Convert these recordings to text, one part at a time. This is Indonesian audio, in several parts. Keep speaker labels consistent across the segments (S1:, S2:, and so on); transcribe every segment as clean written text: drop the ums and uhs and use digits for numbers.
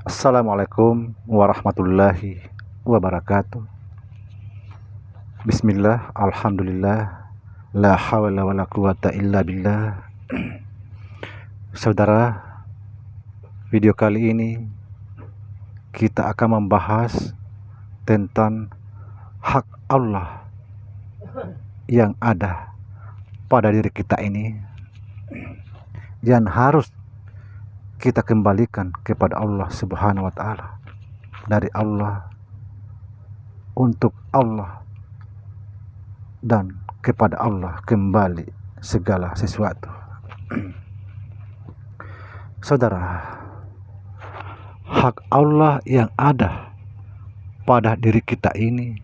S1: Assalamualaikum warahmatullahi wabarakatuh. Bismillah, alhamdulillah, la hawla wa la quwata illa billah. Saudara, video kali ini kita akan membahas tentang hak Allah yang ada pada diri kita ini, yang harus kita kembalikan kepada Allah Subhanahu wa Ta'ala, dari Allah, untuk Allah, dan kepada Allah kembali segala sesuatu. Saudara, hak Allah yang ada pada diri kita ini,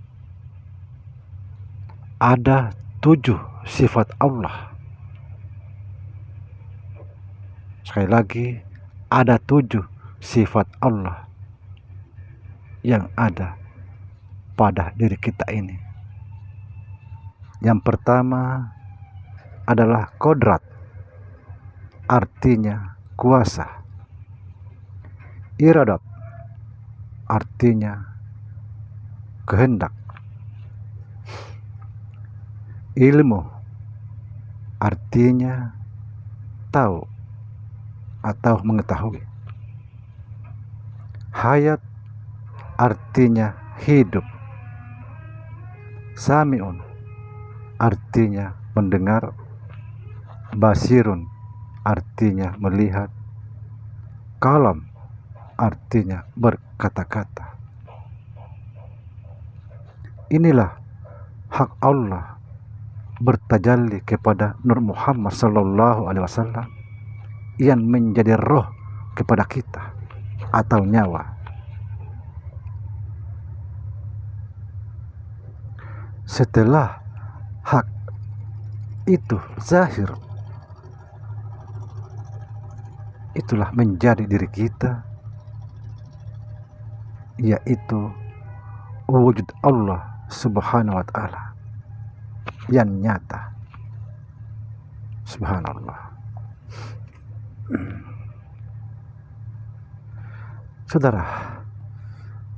S1: ada 7 sifat Allah. Sekali lagi, ada 7 sifat Allah yang ada pada diri kita ini. Yang pertama adalah kodrat, artinya kuasa. Iradat, artinya kehendak. Ilmu, artinya tahu atau mengetahui. Hayat, artinya hidup. Sami'un, artinya mendengar. Basirun, artinya melihat. Kalam, artinya berkata-kata. Inilah hak Allah bertajalli kepada Nur Muhammad sallallahu alaihi wasallam yang menjadi roh kepada kita atau nyawa. Setelah hak itu zahir, itulah menjadi diri kita, yaitu wujud Allah Subhanahu wa Ta'ala yang nyata. Subhanallah. Saudara,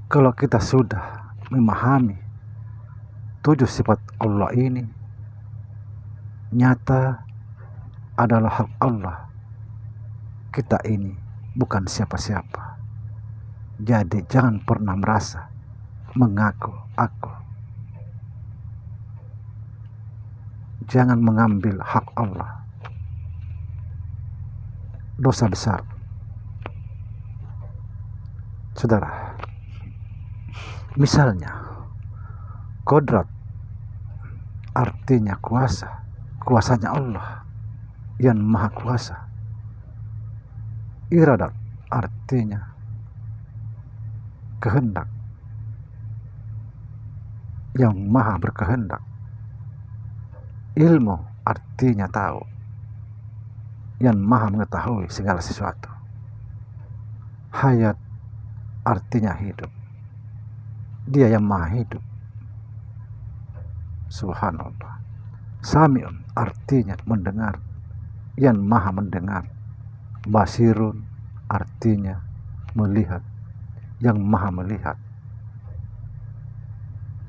S1: kalau kita sudah memahami 7 sifat Allah ini, nyata adalah hak Allah. Kita ini bukan siapa-siapa. Jadi jangan pernah merasa mengaku aku. Jangan mengambil hak Allah. Dosa besar. Saudara, misalnya kodrat, artinya kuasa. Kuasanya Allah yang maha kuasa. Iradat, artinya kehendak, yang maha berkehendak. Ilmu, artinya tahu, yang maha mengetahui segala sesuatu. Hayat, artinya hidup. Dia yang maha hidup. Subhanallah. Sami'un, artinya mendengar, yang maha mendengar. Basirun, artinya melihat, yang maha melihat.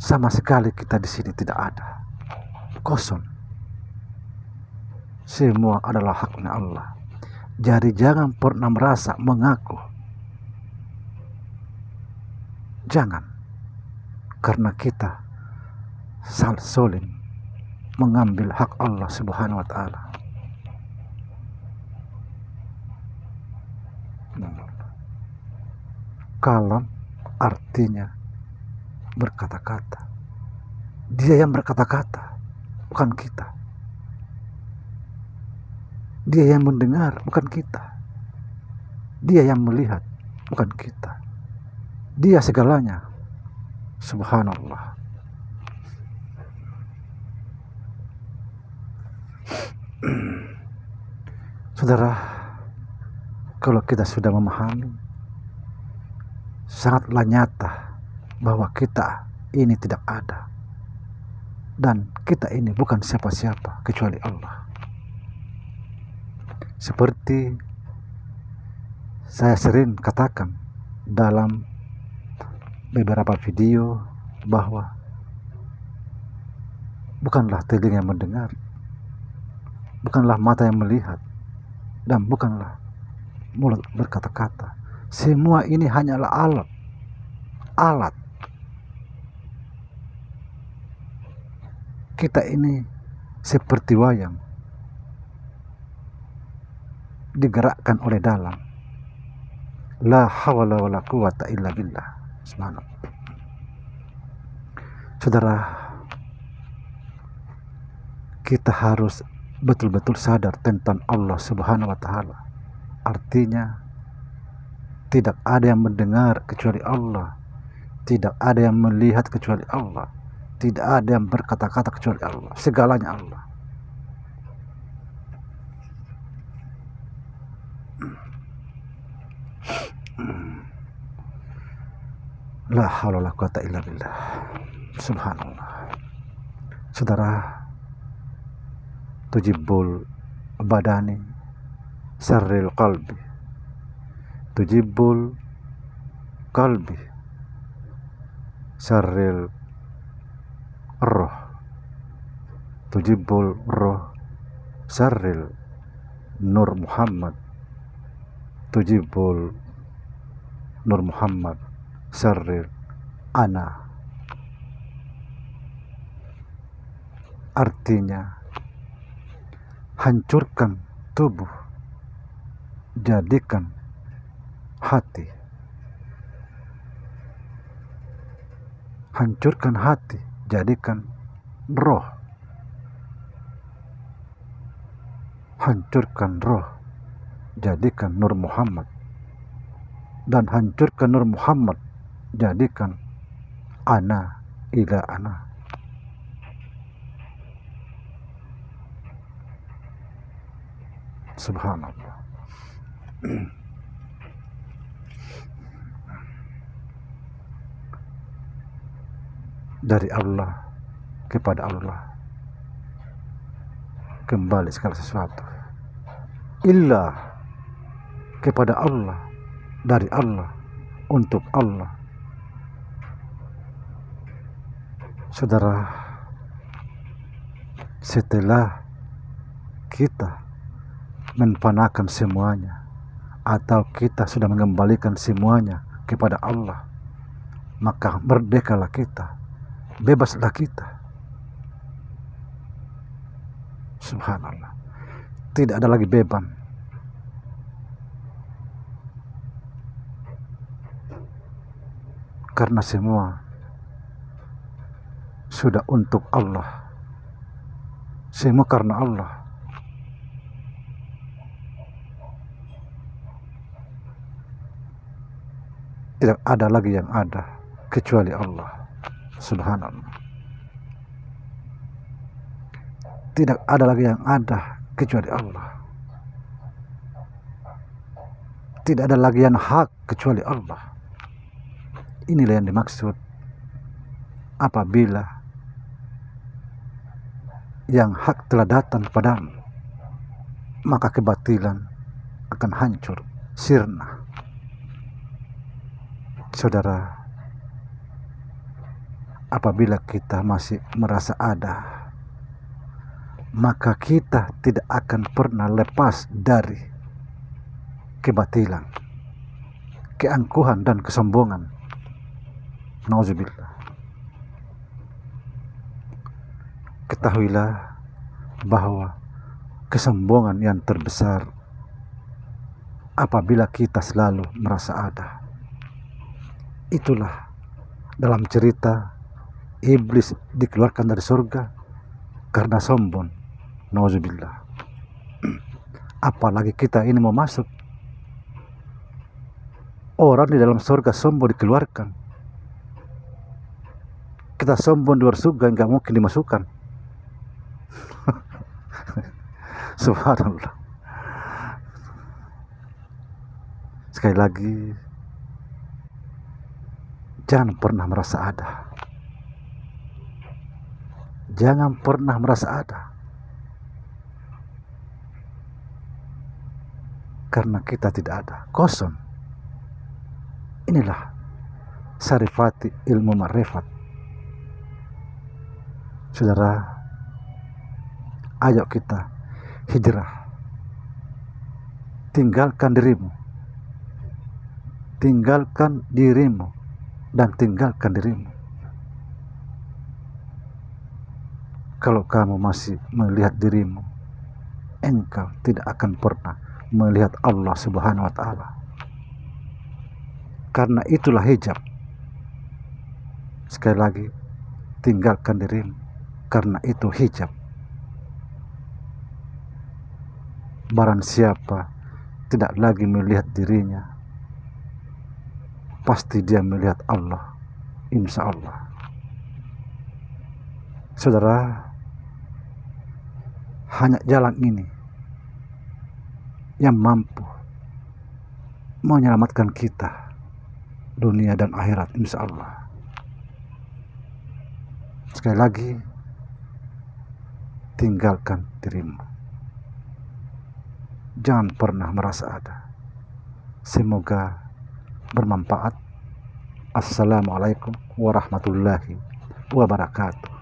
S1: Sama sekali kita di sini tidak ada, kosong. Semua adalah haknya Allah. Jadi jangan pernah merasa mengaku. Jangan, karena kita saling mengambil hak Allah Subhanahu wa Ta'ala. Kalam, artinya berkata-kata. Dia yang berkata-kata, bukan kita. Dia yang mendengar, bukan kita. Dia yang melihat, bukan kita. Dia segalanya. Subhanallah. Saudara, kalau kita sudah memahami, sangatlah nyata bahwa kita ini tidak ada, dan kita ini bukan siapa-siapa kecuali Allah. Seperti saya sering katakan dalam beberapa video bahwa bukanlah telinga yang mendengar, bukanlah mata yang melihat, dan bukanlah mulut berkata-kata. Semua ini hanyalah alat. Kita ini seperti wayang, digerakkan oleh dalam. La hawla wa la quwata illa billah. Subhanallah. Saudara, kita harus betul-betul sadar tentang Allah Subhanahu wa Ta'ala. Artinya, tidak ada yang mendengar kecuali Allah, tidak ada yang melihat kecuali Allah, tidak ada yang berkata-kata kecuali Allah. Segalanya Allah. La haula wala quwata illa billah. Subhanallah. Saudara, tujibul badani sarril qalbi, tujibul qalbi sarril roh, tujibul roh sarril nur Muhammad, tujibul nur Muhammad sarril ana. Artinya, hancurkan tubuh, jadikan hati. Hancurkan hati, jadikan roh. Hancurkan roh, jadikan nur Muhammad. Dan hancurkan nur Muhammad, jadikan ana ila ana. Subhanallah. Dari Allah kepada Allah kembali segala sesuatu. Illa kepada Allah, dari Allah, untuk Allah. Saudara, setelah kita menfanakan semuanya, atau kita sudah mengembalikan semuanya kepada Allah, maka merdekalah kita, bebaslah kita. Subhanallah. Tidak ada lagi beban. Karena semua sudah untuk Allah. Semua karena Allah. Tidak ada lagi yang ada kecuali Allah. Subhanallah. Tidak ada lagi yang ada kecuali Allah. Tidak ada lagi yang hak kecuali Allah. Inilah yang dimaksud apabila yang hak telah datang padamu, maka kebatilan akan hancur, sirna. Saudara, apabila kita masih merasa ada, maka kita tidak akan pernah lepas dari kebatilan, keangkuhan dan kesombongan. Nauzubillah. Ketahuilah bahwa kesombongan yang terbesar apabila kita selalu merasa ada. Itulah dalam cerita iblis dikeluarkan dari surga karena sombong. Nauzubillah. Apalagi kita ini mau masuk. Orang di dalam surga sombong dikeluarkan. Kita sombong di luar surga, nggak mungkin dimasukkan. Subhanallah. Sekali lagi, jangan pernah merasa ada. Jangan pernah merasa ada. karena kita tidak ada, kosong. Inilah sarifati ilmu ma'rifat. Saudara, ayo kita hijrah. Tinggalkan dirimu, dan tinggalkan dirimu. Kalau kamu masih melihat dirimu, engkau tidak akan pernah melihat Allah Subhanahu wa Ta'ala. Karena itulah hijab. Sekali lagi, tinggalkan dirimu, karena itu hijab. Barang siapa tidak lagi melihat dirinya, pasti dia melihat Allah, insya Allah. Saudara, hanya jalan ini yang mampu menyelamatkan kita dunia dan akhirat, insya Allah. Sekali lagi, tinggalkan dirimu. Jangan pernah merasa ada. Semoga bermanfaat. Assalamualaikum warahmatullahi wabarakatuh.